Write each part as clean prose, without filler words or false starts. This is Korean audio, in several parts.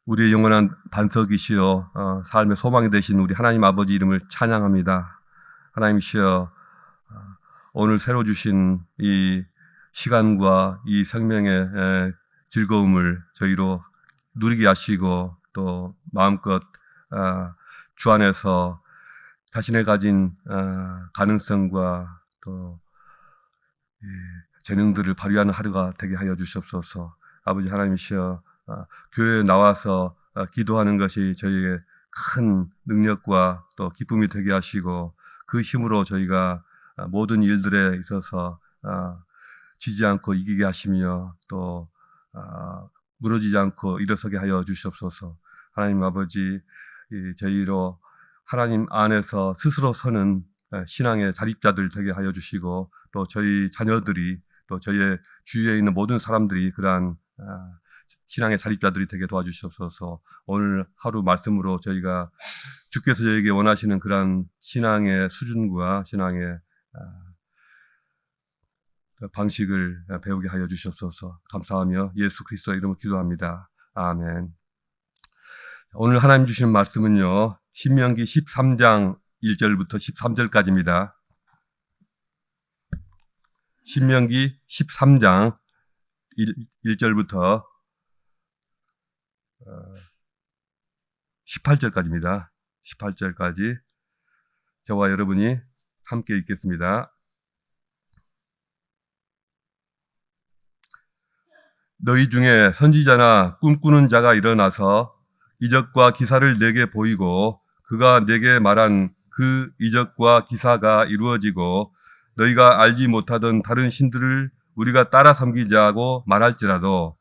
우리의 영원한 반석이시여 삶의 소망이 되신 우리 하나님 아버지 이름을 찬양합니다. 하나님이시여, 오늘 새로 주신 이 시간과 이 생명의 즐거움을 저희로 누리게 하시고 또 마음껏 주 안에서 자신의 가진 가능성과 또 재능들을 발휘하는 하루가 되게 하여 주시옵소서. 아버지 하나님이시여, 교회에 나와서 기도하는 것이 저희에게 큰 능력과 또 기쁨이 되게 하시고 그 힘으로 저희가 모든 일들에 있어서 지지 않고 이기게 하시며 또 무너지지 않고 일어서게 하여 주시옵소서. 하나님 아버지, 저희로 하나님 안에서 스스로 서는 신앙의 자립자들 되게 하여 주시고 또 저희 자녀들이 또 저희의 주위에 있는 모든 사람들이 그러한 신앙의 자립자들이 되게 도와주시옵소서. 오늘 하루 말씀으로 저희가 주께서 저에게 원하시는 그러한 신앙의 수준과 신앙의 방식을 배우게 하여 주시옵소서. 감사하며 예수 그리스도의 이름으로 기도합니다. 아멘. 오늘 하나님 주신 말씀은요, 신명기 13장 1절부터 13절까지입니다. 신명기 13장 1절부터 18절까지입니다. 18절까지 저와 여러분이 함께 읽겠습니다. 너희 중에 선지자나 꿈꾸는 자가 일어나서 이적과 기사를 내게 보이고 그가 내게 말한 그 이적과 기사가 이루어지고 너희가 알지 못하던 다른 신들을 우리가 따라 섬기자고 말할지라도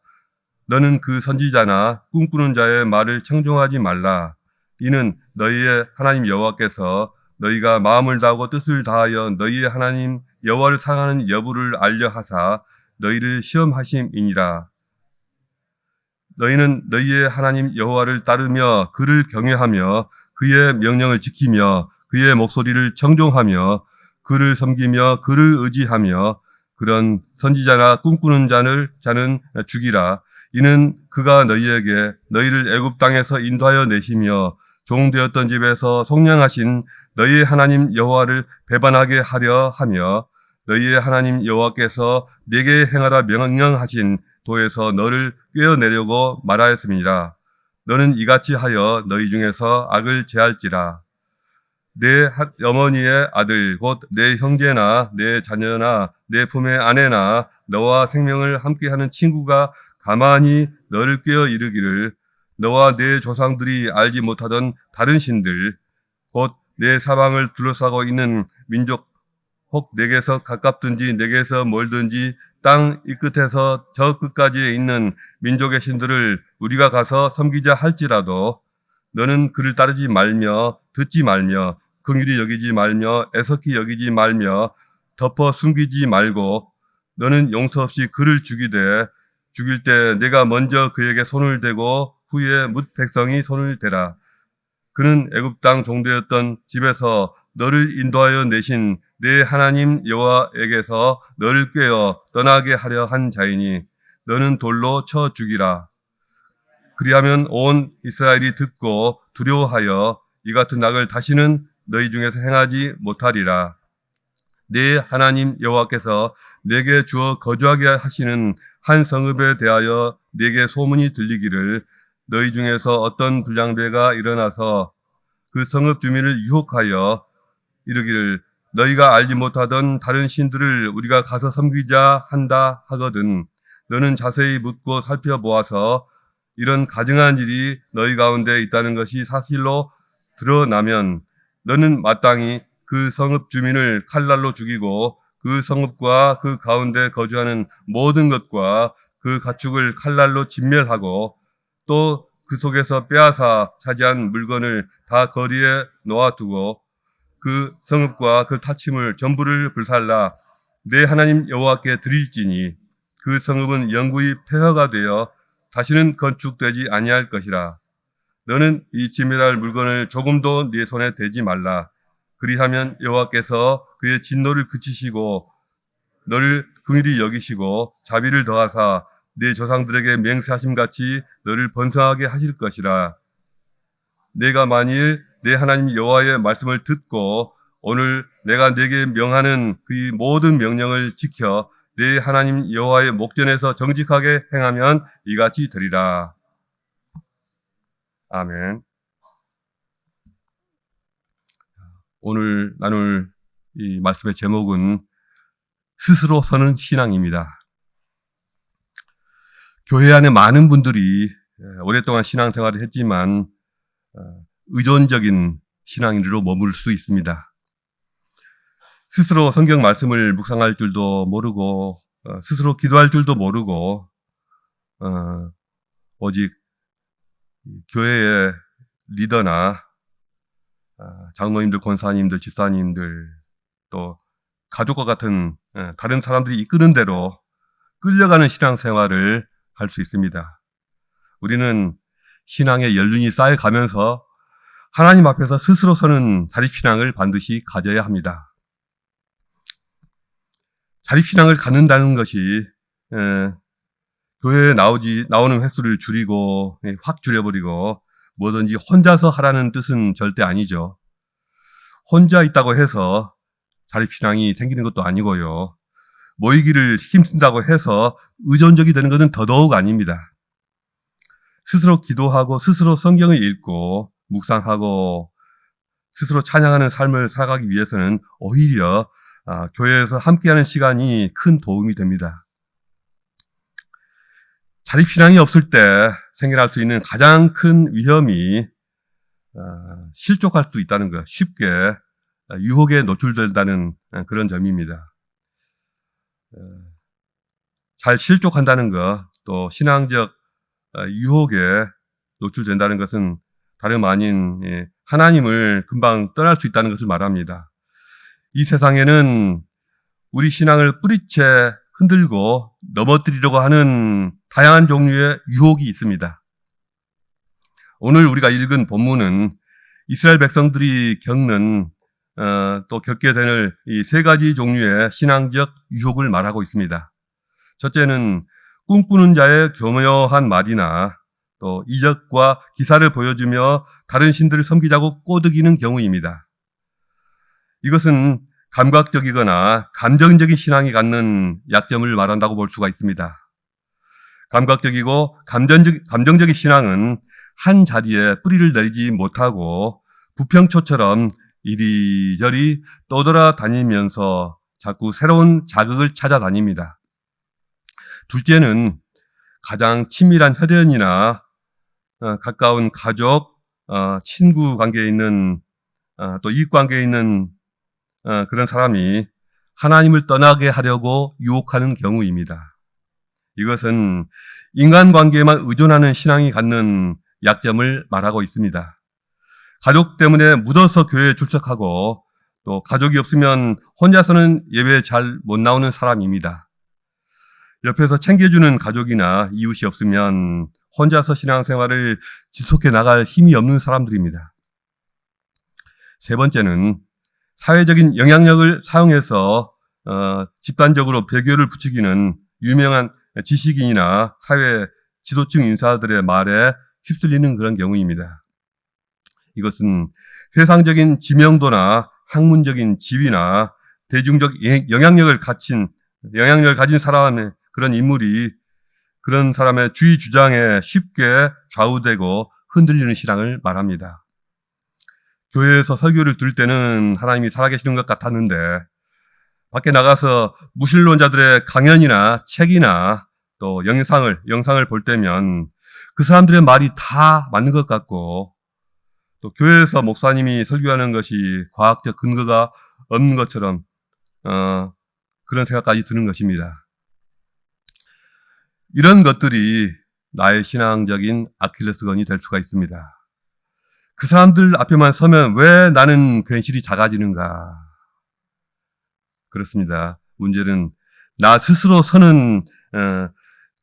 너는 그 선지자나 꿈꾸는 자의 말을 청종하지 말라. 이는 너희의 하나님 여호와께서 너희가 마음을 다하고 뜻을 다하여 너희의 하나님 여호와를 사랑하는 여부를 알려 하사 너희를 시험하심이니라. 너희는 너희의 하나님 여호와를 따르며 그를 경외하며 그의 명령을 지키며 그의 목소리를 청종하며 그를 섬기며 그를 의지하며 그런 선지자나 꿈꾸는 자는 죽이라. 이는 그가 너희에게 너희를 애굽 땅에서 인도하여 내시며 종되었던 집에서 속량하신 너희의 하나님 여호와를 배반하게 하려 하며 너희의 하나님 여호와께서 네게 행하라 명령하신 도에서 너를 꿰어내려고 말하였음이니라. 너는 이같이 하여 너희 중에서 악을 제할지라. 내 어머니의 아들 곧 내 형제나 내 자녀나 내 품의 아내나 너와 생명을 함께하는 친구가 가만히 너를 꿰어 이르기를 너와 내 조상들이 알지 못하던 다른 신들 곧 내 사방을 둘러싸고 있는 민족 혹 내게서 가깝든지 내게서 멀든지 땅 이 끝에서 저 끝까지에 있는 민족의 신들을 우리가 가서 섬기자 할지라도 너는 그를 따르지 말며 듣지 말며 긍휼히 여기지 말며 애석히 여기지 말며 덮어 숨기지 말고 너는 용서 없이 그를 죽일 때 내가 먼저 그에게 손을 대고 후에 뭇 백성이 손을 대라. 그는 애굽 땅 종되었던 집에서 너를 인도하여 내신 내 하나님 여호와에게서 너를 꿰어 떠나게 하려 한 자이니 너는 돌로 쳐 죽이라. 그리하면 온 이스라엘이 듣고 두려워하여 이 같은 악을 다시는 너희 중에서 행하지 못하리라. 내 하나님 여호와께서 내게 주어 거주하게 하시는 한 성읍에 대하여 내게 소문이 들리기를 너희 중에서 어떤 불량배가 일어나서 그 성읍 주민을 유혹하여 이르기를 너희가 알지 못하던 다른 신들을 우리가 가서 섬기자 한다 하거든 너는 자세히 묻고 살펴보아서 이런 가증한 일이 너희 가운데 있다는 것이 사실로 드러나면 너는 마땅히 그 성읍 주민을 칼날로 죽이고 그 성읍과 그 가운데 거주하는 모든 것과 그 가축을 칼날로 진멸하고 또 그 속에서 빼앗아 차지한 물건을 다 거리에 놓아두고 그 성읍과 그 타침을 전부를 불살라 내 하나님 여호와께 드릴지니 그 성읍은 영구히 폐허가 되어 다시는 건축되지 아니할 것이라. 너는 이 진멸할 물건을 조금도 네 손에 대지 말라. 그리하면 여호와께서 그의 진노를 그치시고 너를 긍휼히 여기시고 자비를 더하사 네 조상들에게 맹세하심 같이 너를 번성하게 하실 것이라. 내가 만일 내 하나님 여호와의 말씀을 듣고 오늘 내가 네게 명하는 그 모든 명령을 지켜 내 하나님 여호와의 목전에서 정직하게 행하면 이같이 되리라. 아멘. 오늘 나눌 이 말씀의 제목은 스스로 서는 신앙입니다. 교회 안에 많은 분들이 오랫동안 신앙생활을 했지만 의존적인 신앙인으로 머물 수 있습니다. 스스로 성경 말씀을 묵상할 줄도 모르고 스스로 기도할 줄도 모르고 오직 교회의 리더나 장로님들, 권사님들, 집사님들 또 가족과 같은 다른 사람들이 이끄는 대로 끌려가는 신앙생활을 할 수 있습니다. 우리는 신앙의 연륜이 쌓여가면서 하나님 앞에서 스스로 서는 자립신앙을 반드시 가져야 합니다. 자립신앙을 갖는다는 것이 교회에 나오는 횟수를 줄이고 확 줄여버리고 뭐든지 혼자서 하라는 뜻은 절대 아니죠. 혼자 있다고 해서 자립신앙이 생기는 것도 아니고요. 모이기를 힘쓴다고 해서 의존적이 되는 것은 더더욱 아닙니다. 스스로 기도하고 스스로 성경을 읽고 묵상하고 스스로 찬양하는 삶을 살아가기 위해서는 오히려 교회에서 함께하는 시간이 큰 도움이 됩니다. 자립신앙이 없을 때 생겨날 수 있는 가장 큰 위험이 실족할 수 있다는 것, 쉽게 유혹에 노출된다는 그런 점입니다. 잘 실족한다는 것, 또 신앙적 유혹에 노출된다는 것은 다름 아닌 하나님을 금방 떠날 수 있다는 것을 말합니다. 이 세상에는 우리 신앙을 뿌리채 흔들고 넘어뜨리려고 하는 다양한 종류의 유혹이 있습니다. 오늘 우리가 읽은 본문은 이스라엘 백성들이 겪는 또 겪게 되는 이 세 가지 종류의 신앙적 유혹을 말하고 있습니다. 첫째는 꿈꾸는 자의 교묘한 말이나 또 이적과 기사를 보여주며 다른 신들을 섬기자고 꼬드기는 경우입니다. 이것은 감각적이거나 감정적인 신앙이 갖는 약점을 말한다고 볼 수가 있습니다. 감각적이고 감정적인 신앙은 한 자리에 뿌리를 내리지 못하고 부평초처럼 이리저리 떠돌아다니면서 자꾸 새로운 자극을 찾아다닙니다. 둘째는 가장 친밀한 혈연이나 가까운 가족, 친구 관계에 있는 또 이익 관계에 있는 그런 사람이 하나님을 떠나게 하려고 유혹하는 경우입니다. 이것은 인간관계에만 의존하는 신앙이 갖는 약점을 말하고 있습니다. 가족 때문에 묻어서 교회에 출석하고 또 가족이 없으면 혼자서는 예배에 잘 못 나오는 사람입니다. 옆에서 챙겨주는 가족이나 이웃이 없으면 혼자서 신앙생활을 지속해 나갈 힘이 없는 사람들입니다. 세 번째는 사회적인 영향력을 사용해서 집단적으로 배교를 부추기는 유명한 지식인이나 사회 지도층 인사들의 말에 휩쓸리는 그런 경우입니다. 이것은 세상적인 지명도나 학문적인 지위나 대중적 영향력을 가진 사람의 그런 인물이 그런 사람의 주의 주장에 쉽게 좌우되고 흔들리는 신앙을 말합니다. 교회에서 설교를 들을 때는 하나님이 살아계시는 것 같았는데 밖에 나가서 무신론자들의 강연이나 책이나 또 영상을 볼 때면 그 사람들의 말이 다 맞는 것 같고 또 교회에서 목사님이 설교하는 것이 과학적 근거가 없는 것처럼 그런 생각까지 드는 것입니다. 이런 것들이 나의 신앙적인 아킬레스건이 될 수가 있습니다. 그 사람들 앞에만 서면 왜 나는 괜시리 작아지는가? 그렇습니다. 문제는 나 스스로 서는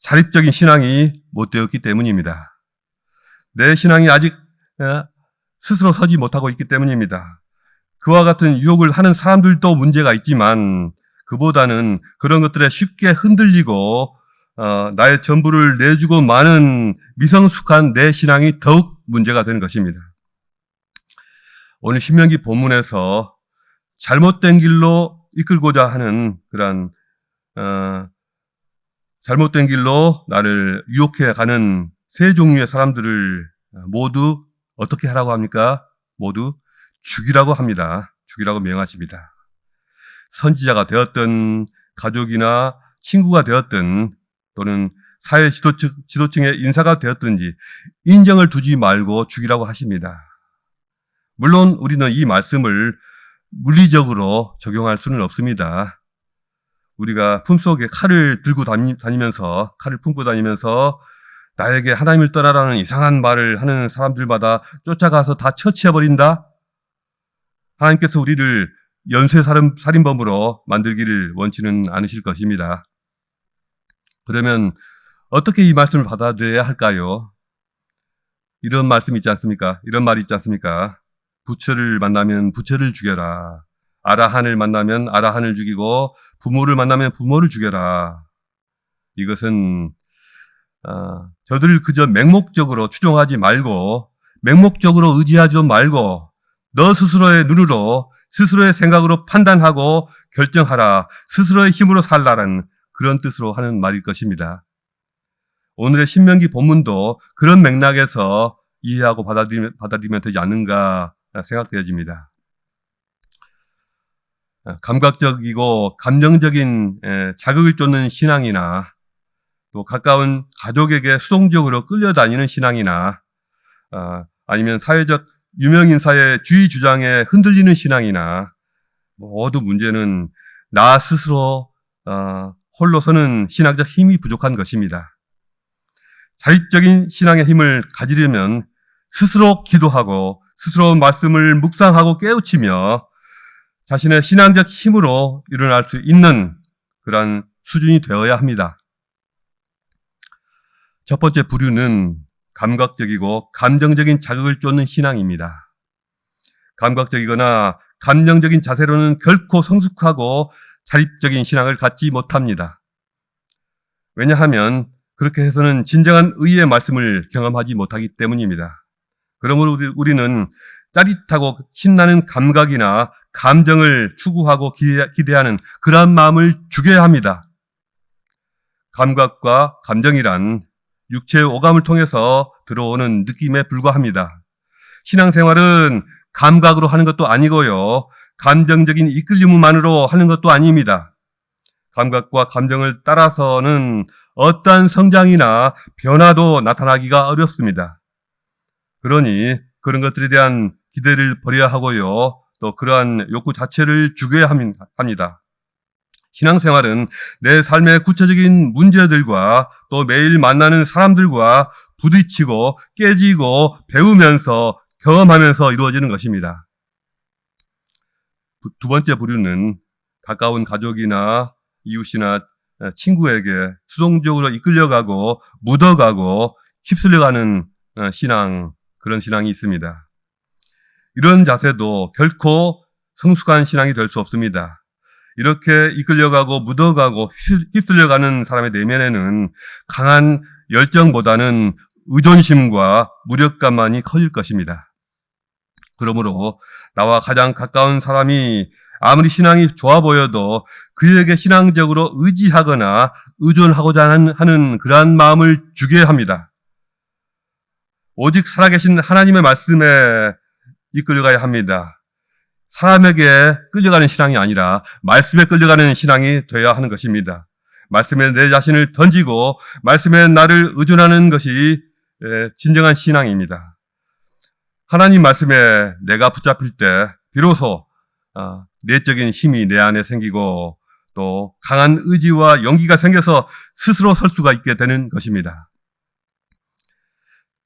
자립적인 신앙이 못 되었기 때문입니다. 내 신앙이 아직 스스로 서지 못하고 있기 때문입니다. 그와 같은 유혹을 하는 사람들도 문제가 있지만 그보다는 그런 것들에 쉽게 흔들리고 나의 전부를 내주고 마는 미성숙한 내 신앙이 더욱 문제가 되는 것입니다. 오늘 신명기 본문에서 잘못된 길로 이끌고자 하는 그런 잘못된 길로 나를 유혹해 가는 세 종류의 사람들을 모두 어떻게 하라고 합니까? 모두 죽이라고 합니다. 죽이라고 명하십니다. 선지자가 되었든 가족이나 친구가 되었든 또는 사회 지도층의 인사가 되었든지 인정을 두지 말고 죽이라고 하십니다. 물론 우리는 이 말씀을 물리적으로 적용할 수는 없습니다. 우리가 품속에 칼을 들고 다니면서 칼을 품고 다니면서 나에게 하나님을 떠나라는 이상한 말을 하는 사람들마다 쫓아가서 다 처치해버린다? 하나님께서 우리를 연쇄살인범으로 만들기를 원치는 않으실 것입니다. 그러면 어떻게 이 말씀을 받아들여야 할까요? 이런 말씀이 있지 않습니까? 이런 말이 있지 않습니까? 부처를 만나면 부처를 죽여라. 아라한을 만나면 아라한을 죽이고 부모를 만나면 부모를 죽여라. 이것은 저들을 그저 맹목적으로 추종하지 말고 맹목적으로 의지하지 말고 너 스스로의 눈으로 스스로의 생각으로 판단하고 결정하라. 스스로의 힘으로 살라라는 그런 뜻으로 하는 말일 것입니다. 오늘의 신명기 본문도 그런 맥락에서 이해하고 받아들이면 되지 않는가 생각되어집니다. 감각적이고 감정적인 자극을 쫓는 신앙이나 또 가까운 가족에게 수동적으로 끌려다니는 신앙이나 아니면 사회적 유명인사의 주의 주장에 흔들리는 신앙이나 모두 문제는 나 스스로 홀로서는 신앙적 힘이 부족한 것입니다. 자립적인 신앙의 힘을 가지려면 스스로 기도하고 스스로 말씀을 묵상하고 깨우치며 자신의 신앙적 힘으로 일어날 수 있는 그러한 수준이 되어야 합니다. 첫 번째 부류는 감각적이고 감정적인 자극을 쫓는 신앙입니다. 감각적이거나 감정적인 자세로는 결코 성숙하고 자립적인 신앙을 갖지 못합니다. 왜냐하면 그렇게 해서는 진정한 의의 말씀을 경험하지 못하기 때문입니다. 그러므로 우리는 짜릿하고 신나는 감각이나 감정을 추구하고 기대하는 그러한 마음을 죽여야 합니다. 감각과 감정이란 육체의 오감을 통해서 들어오는 느낌에 불과합니다. 신앙생활은 감각으로 하는 것도 아니고요. 감정적인 이끌림만으로 하는 것도 아닙니다. 감각과 감정을 따라서는 어떠한 성장이나 변화도 나타나기가 어렵습니다. 그러니 그런 것들에 대한 기대를 버려야 하고요. 또 그러한 욕구 자체를 죽여야 합니다. 신앙생활은 내 삶의 구체적인 문제들과 또 매일 만나는 사람들과 부딪히고 깨지고 배우면서 경험하면서 이루어지는 것입니다. 두 번째 부류는 가까운 가족이나 이웃이나 친구에게 수동적으로 이끌려가고 묻어가고 휩쓸려가는 신앙, 그런 신앙이 있습니다. 이런 자세도 결코 성숙한 신앙이 될 수 없습니다. 이렇게 이끌려가고 묻어가고 휩쓸려가는 사람의 내면에는 강한 열정보다는 의존심과 무력감만이 커질 것입니다. 그러므로 나와 가장 가까운 사람이 아무리 신앙이 좋아 보여도 그에게 신앙적으로 의지하거나 의존하고자 하는 그러한 마음을 죽여야 합니다. 오직 살아계신 하나님의 말씀에 이끌려가야 합니다. 사람에게 끌려가는 신앙이 아니라 말씀에 끌려가는 신앙이 되어야 하는 것입니다. 말씀에 내 자신을 던지고 말씀에 나를 의존하는 것이 진정한 신앙입니다. 하나님 말씀에 내가 붙잡힐 때 비로소 내적인 힘이 내 안에 생기고 또 강한 의지와 용기가 생겨서 스스로 설 수가 있게 되는 것입니다.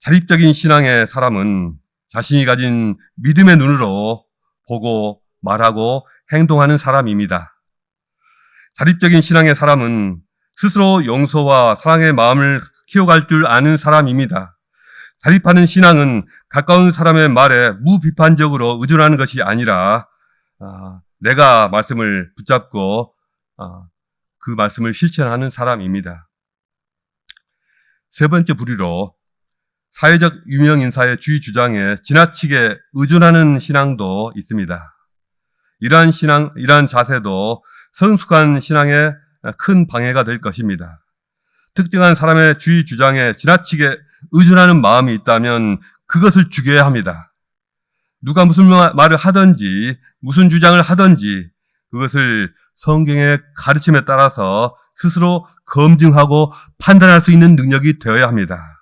자립적인 신앙의 사람은 자신이 가진 믿음의 눈으로 보고 말하고 행동하는 사람입니다. 자립적인 신앙의 사람은 스스로 용서와 사랑의 마음을 키워갈 줄 아는 사람입니다. 자립하는 신앙은 가까운 사람의 말에 무비판적으로 의존하는 것이 아니라 내가 말씀을 붙잡고 그 말씀을 실천하는 사람입니다. 세 번째 부류로 사회적 유명 인사의 주의 주장에 지나치게 의존하는 신앙도 있습니다. 이러한 자세도 성숙한 신앙에 큰 방해가 될 것입니다. 특정한 사람의 주의 주장에 지나치게 의존하는 마음이 있다면 그것을 죽여야 합니다. 누가 무슨 말을 하든지 무슨 주장을 하든지 그것을 성경의 가르침에 따라서 스스로 검증하고 판단할 수 있는 능력이 되어야 합니다.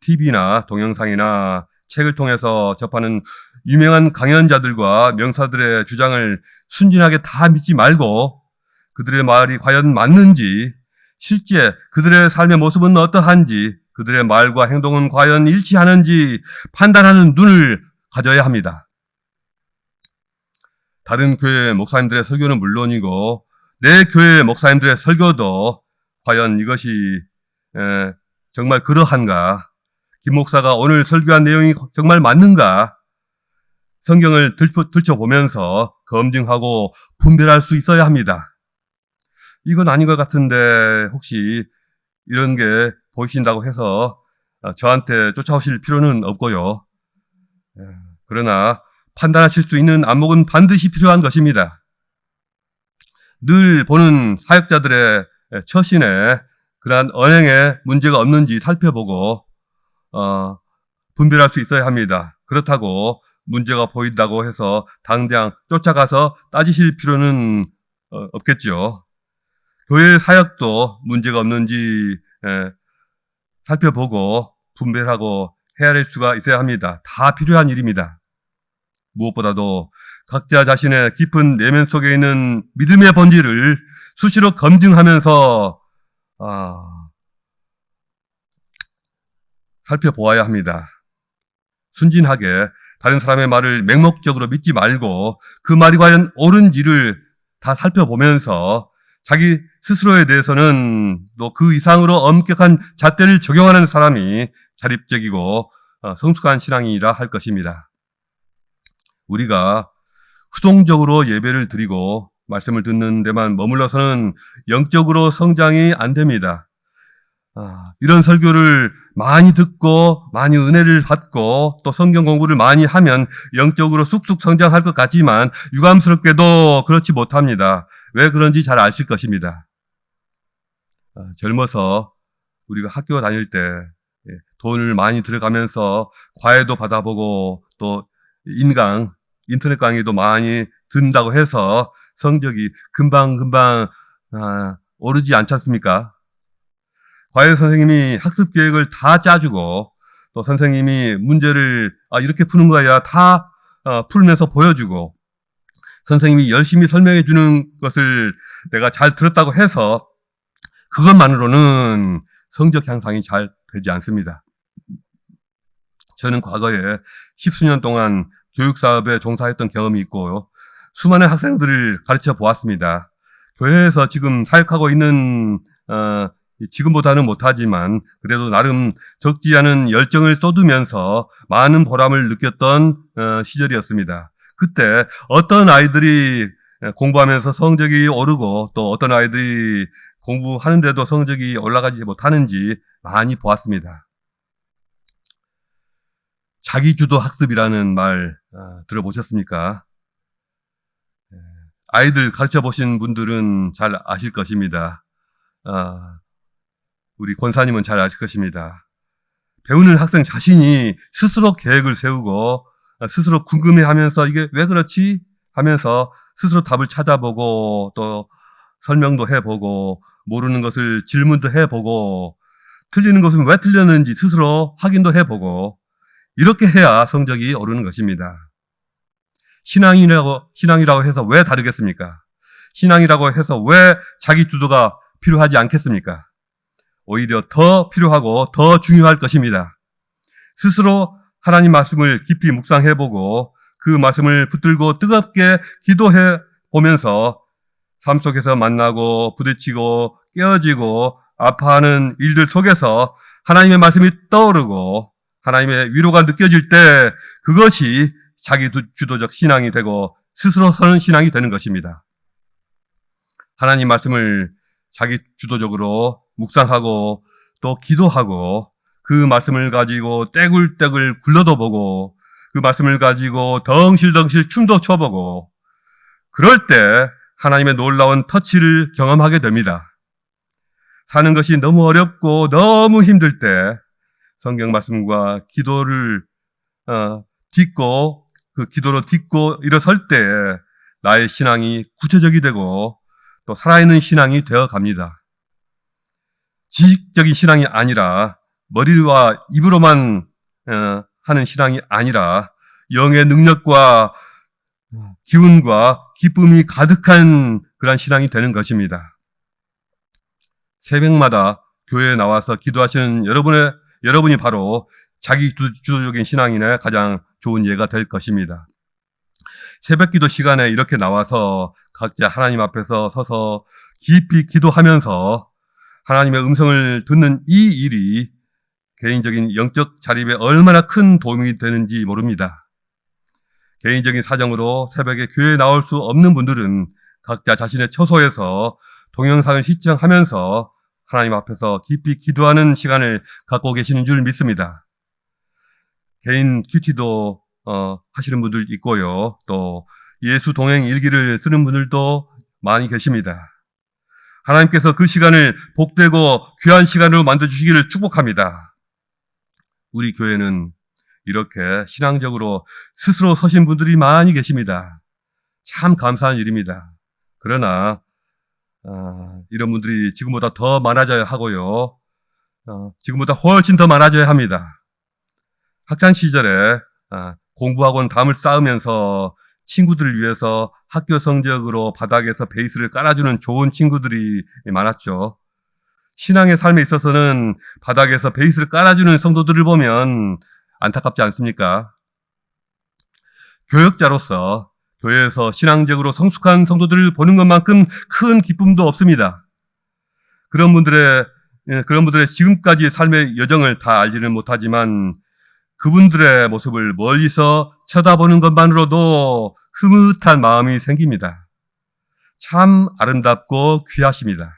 TV나 동영상이나 책을 통해서 접하는 유명한 강연자들과 명사들의 주장을 순진하게 다 믿지 말고 그들의 말이 과연 맞는지, 실제 그들의 삶의 모습은 어떠한지, 그들의 말과 행동은 과연 일치하는지 판단하는 눈을 가져야 합니다. 다른 교회 목사님들의 설교는 물론이고 내 교회 목사님들의 설교도 과연 이것이 정말 그러한가, 김 목사가 오늘 설교한 내용이 정말 맞는가, 성경을 들춰보면서 검증하고 분별할 수 있어야 합니다. 이건 아닌 것 같은데 혹시 이런 게 보이신다고 해서 저한테 쫓아오실 필요는 없고요. 그러나 판단하실 수 있는 안목은 반드시 필요한 것입니다. 늘 보는 사역자들의 처신에 그러한 언행에 문제가 없는지 살펴보고 분별할 수 있어야 합니다. 그렇다고 문제가 보인다고 해서 당장 쫓아가서 따지실 필요는 없겠죠. 교회 사역도 문제가 없는지 살펴보고 분별하고 헤아릴 수가 있어야 합니다. 다 필요한 일입니다. 무엇보다도 각자 자신의 깊은 내면 속에 있는 믿음의 본질을 수시로 검증하면서 살펴보아야 합니다. 순진하게 다른 사람의 말을 맹목적으로 믿지 말고 그 말이 과연 옳은지를 다 살펴보면서 자기 스스로에 대해서는 또 그 이상으로 엄격한 잣대를 적용하는 사람이 자립적이고 성숙한 신앙이라 할 것입니다. 우리가 후종적으로 예배를 드리고 말씀을 듣는 데만 머물러서는 영적으로 성장이 안 됩니다. 이런 설교를 많이 듣고 많이 은혜를 받고 또 성경 공부를 많이 하면 영적으로 쑥쑥 성장할 것 같지만 유감스럽게도 그렇지 못합니다. 왜 그런지 잘 아실 것입니다. 젊어서 우리가 학교 다닐 때 돈을 많이 들어가면서 과외도 받아보고 또 인터넷 강의도 많이 듣는다고 해서 성적이 금방 오르지 않지 않습니까? 과외 선생님이 학습 계획을 다 짜주고 또 선생님이 문제를 이렇게 푸는 거야 다 풀면서 보여주고 선생님이 열심히 설명해 주는 것을 내가 잘 들었다고 해서 그것만으로는 성적 향상이 잘 되지 않습니다. 저는 과거에 10수년 동안 교육사업에 종사했던 경험이 있고 수많은 학생들을 가르쳐 보았습니다. 교회에서 지금 사역하고 있는 지금보다는 못하지만 그래도 나름 적지 않은 열정을 쏟으면서 많은 보람을 느꼈던 시절이었습니다. 그때 어떤 아이들이 공부하면서 성적이 오르고 또 어떤 아이들이 공부하는데도 성적이 올라가지 못하는지 많이 보았습니다. 자기주도 학습이라는 말 들어보셨습니까? 아이들 가르쳐 보신 분들은 잘 아실 것입니다. 우리 권사님은 잘 아실 것입니다. 배우는 학생 자신이 스스로 계획을 세우고 스스로 궁금해하면서 이게 왜 그렇지? 하면서 스스로 답을 찾아보고 또 설명도 해보고 모르는 것을 질문도 해보고 틀리는 것은 왜 틀렸는지 스스로 확인도 해보고 이렇게 해야 성적이 오르는 것입니다. 신앙이라고 해서 왜 다르겠습니까? 신앙이라고 해서 왜 자기 주도가 필요하지 않겠습니까? 오히려 더 필요하고 더 중요할 것입니다. 스스로 하나님 말씀을 깊이 묵상해보고 그 말씀을 붙들고 뜨겁게 기도해 보면서 삶 속에서 만나고 부딪히고 깨어지고 아파하는 일들 속에서 하나님의 말씀이 떠오르고 하나님의 위로가 느껴질 때 그것이 자기 주도적 신앙이 되고 스스로 서는 신앙이 되는 것입니다. 하나님 말씀을 자기 주도적으로 묵상하고 또 기도하고 그 말씀을 가지고 떼굴떼굴 굴러도 보고 그 말씀을 가지고 덩실덩실 춤도 춰보고 그럴 때 하나님의 놀라운 터치를 경험하게 됩니다. 사는 것이 너무 어렵고 너무 힘들 때 성경 말씀과 기도를 딛고 그 기도로 딛고 일어설 때 나의 신앙이 구체적이 되고 또 살아있는 신앙이 되어 갑니다. 지식적인 신앙이 아니라 머리와 입으로만 하는 신앙이 아니라 영의 능력과 기운과 기쁨이 가득한 그런 신앙이 되는 것입니다. 새벽마다 교회에 나와서 기도하시는 여러분이 바로 자기 주도적인 신앙인의 가장 좋은 예가 될 것입니다. 새벽 기도 시간에 이렇게 나와서 각자 하나님 앞에서 서서 깊이 기도하면서 하나님의 음성을 듣는 이 일이 개인적인 영적 자립에 얼마나 큰 도움이 되는지 모릅니다. 개인적인 사정으로 새벽에 교회에 나올 수 없는 분들은 각자 자신의 처소에서 동영상을 시청하면서 하나님 앞에서 깊이 기도하는 시간을 갖고 계시는 줄 믿습니다. 개인 큐티도 하시는 분들 있고요. 또 예수 동행 일기를 쓰는 분들도 많이 계십니다. 하나님께서 그 시간을 복되고 귀한 시간으로 만들어주시기를 축복합니다. 우리 교회는 이렇게 신앙적으로 스스로 서신 분들이 많이 계십니다. 참 감사한 일입니다. 그러나 이런 분들이 지금보다 더 많아져야 하고요. 지금보다 훨씬 더 많아져야 합니다. 학창시절에 공부학원 담을 쌓으면서 친구들을 위해서 학교 성적으로 바닥에서 베이스를 깔아주는 좋은 친구들이 많았죠. 신앙의 삶에 있어서는 바닥에서 베이스를 깔아주는 성도들을 보면 안타깝지 않습니까? 교역자로서 교회에서 신앙적으로 성숙한 성도들을 보는 것만큼 큰 기쁨도 없습니다. 그런 분들의 지금까지 삶의 여정을 다 알지는 못하지만 그분들의 모습을 멀리서 쳐다보는 것만으로도 흐뭇한 마음이 생깁니다. 참 아름답고 귀하십니다.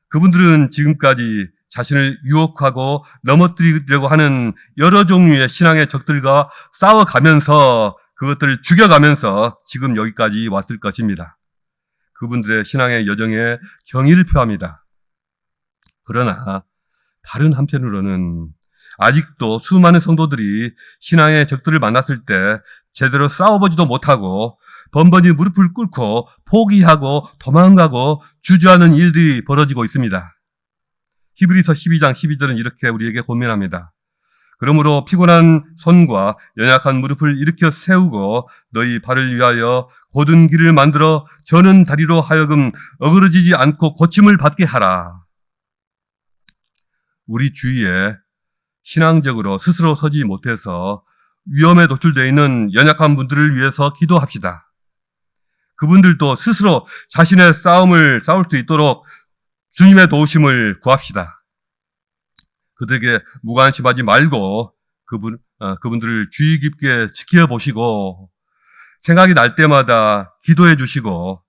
그분들은 지금까지 자신을 유혹하고 넘어뜨리려고 하는 여러 종류의 신앙의 적들과 싸워가면서 그것들을 죽여가면서 지금 여기까지 왔을 것입니다. 그분들의 신앙의 여정에 경의를 표합니다. 그러나 다른 한편으로는 아직도 수많은 성도들이 신앙의 적들을 만났을 때 제대로 싸워보지도 못하고 번번이 무릎을 꿇고 포기하고 도망가고 주저하는 일들이 벌어지고 있습니다. 히브리서 12장 12절은 이렇게 우리에게 권면합니다. 그러므로 피곤한 손과 연약한 무릎을 일으켜 세우고 너희 발을 위하여 곧은 길을 만들어 저는 다리로 하여금 어그러지지 않고 고침을 받게 하라. 우리 주위에 신앙적으로 스스로 서지 못해서 위험에 노출되어 있는 연약한 분들을 위해서 기도합시다. 그분들도 스스로 자신의 싸울 수 있도록 주님의 도우심을 구합시다. 그들에게 무관심하지 말고 그분들을 주의 깊게 지켜보시고 생각이 날 때마다 기도해 주시고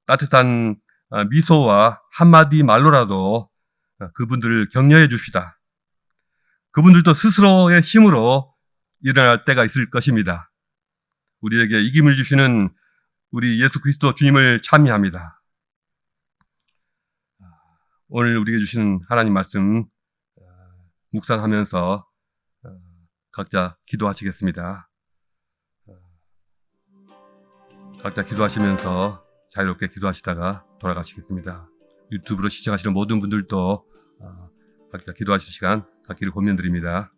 따뜻한 미소와 한마디 말로라도 그분들을 격려해 줍시다. 그분들도 스스로의 힘으로 일어날 때가 있을 것입니다. 우리에게 이김을 주시는 우리 예수 그리스도 주님을 찬미합니다. 오늘 우리에게 주시는 하나님 말씀 묵상하면서 각자 기도하시겠습니다. 각자 기도하시면서 자유롭게 기도하시다가 돌아가시겠습니다. 유튜브로 시청하시는 모든 분들도 각자 기도하실 시간 갖기를 권면드립니다.